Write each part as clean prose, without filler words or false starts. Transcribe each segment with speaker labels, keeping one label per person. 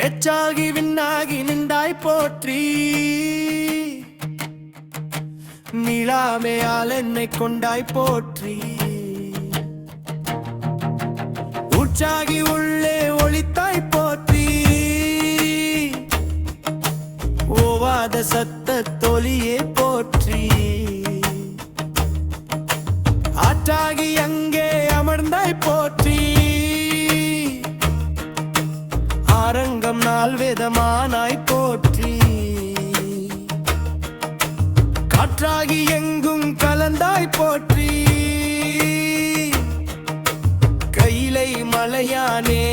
Speaker 1: எச்சாகி விண்ணாகி நின்றாய் போற்றி. நீளாமையால் என்னை கொண்டாய் போற்றி. உற்சாகி உள்ளே ஒளித்தாய் போற்றி. ஓவாத சத்த தொலியே போற்றி. ஆற்றாகி அங்கே அமர்ந்தாய் போற்றி. ஆரங்கம் நாள் வேதமானாய் போற்றி. காற்றாகி எங்கும் கலந்தாய் போற்றி. கையிலை மலையானே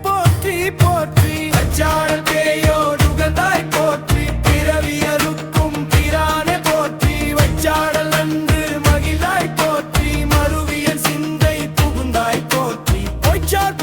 Speaker 1: போற்றி போற்றி. அச்சாடல் பேயோடு உகந்தாய் போற்றி. பிறவியருக்கும் பிரானே போற்றி. வச்சாடல் அன்று மகிழாய் போற்றி. மறுவியல் சிந்தை புகுந்தாய் போற்றி. பொய்ச்சார்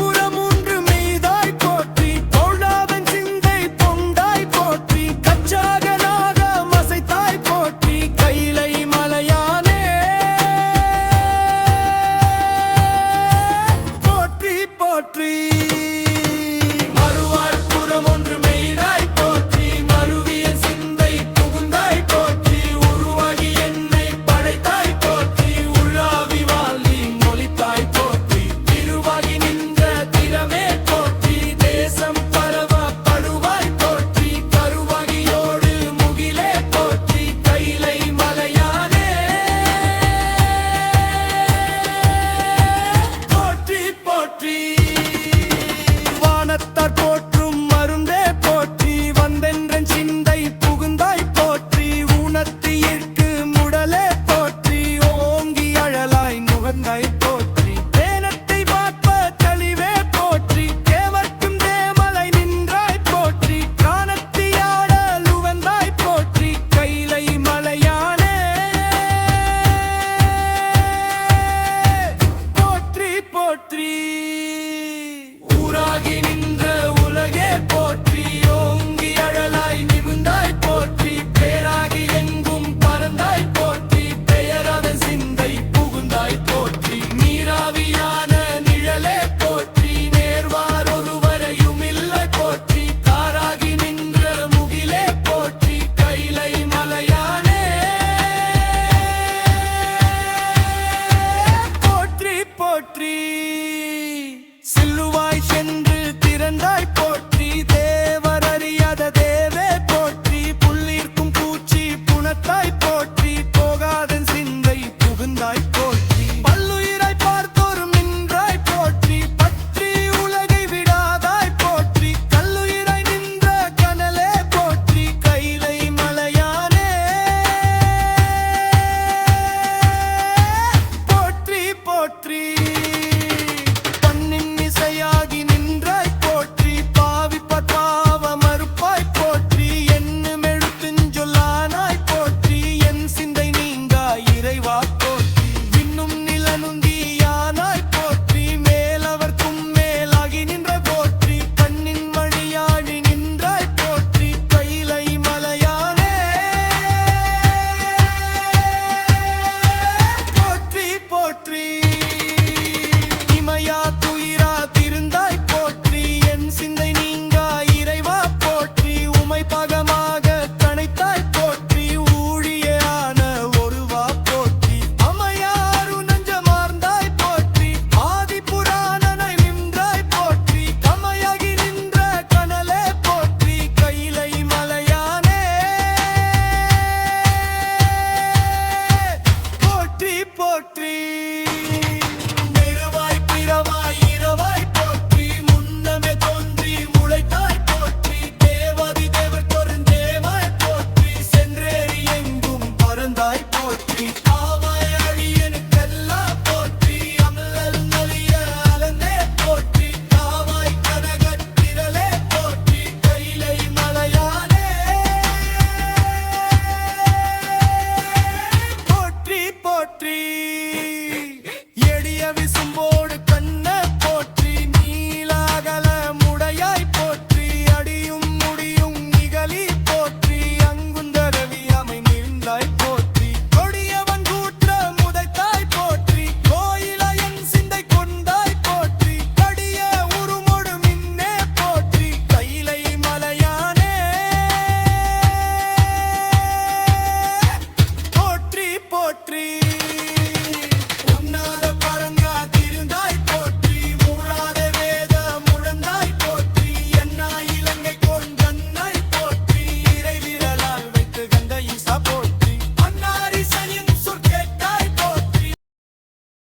Speaker 1: ஊராகி நின்ற உலகே போற்றி. ஓங்கி அழலாய் நிமிர்ந்தாய் போற்றி. பேராகி எங்கும் பறந்தாய் போற்றி. பெயராத சிந்தை புகுந்தாய் போற்றி. நீராவியான நிழலே போற்றி. நேர்வார் ஒருவரையும் இல்லை போற்றி. காராகி நின்ற முகிலே போற்றி. கைலை மலையானே போற்றி போற்றி. சில்லுவாய் சென்று திறந்தாய் போற்றி. தேவர் அறியாத தேவே போற்றி. புள்ளிற்கும் பூச்சி புணத்தாய் போற்றி. போகாதன் சிந்தை புகுந்தாய் போற்றி. பல்லுயிராய் பார்த்தோறும் நின்றாய் போற்றி. பற்றி உலகை விடாதாய் போற்றி. கல்லுயிராய் நின்ற கனலே போற்றி. கைலை மலையானே போற்றி போற்றி. இசையாகி நின்றாய் போற்றி. பாவிப்பார் பாவ மறுப்பாய் போற்றி. என்னும் எழுத்துஞ்சொல்லானாய் போற்றி. என் சிந்தை நீங்கா இறைவா போற்றி. விண்ணும் நிலனுந்தியானாய் போற்றி. மேலவர்க்கும் மேலாகி நின்ற போற்றி. கண்ணின் வழியாடி நின்றாய் போற்றி. கைலை மலையானே போற்றி போற்றி. இமையா துயிரா திருந்தாய் போற்றி. என் சிந்தை நீங்கா இறைவா போற்றி. உமை பகமாக கணைத்தாய் போற்றி. ஊழியான ஒருவா போற்றி. அமையாரு நஞ்சமார்ந்தாய் போற்றி. ஆதி புராணனாய் நின்றாய் போற்றி. கமையாகி நின்ற கனலே போற்றி. கைலை மலையானே போற்றி போற்றி. எளிய விசும்போடு கண்ண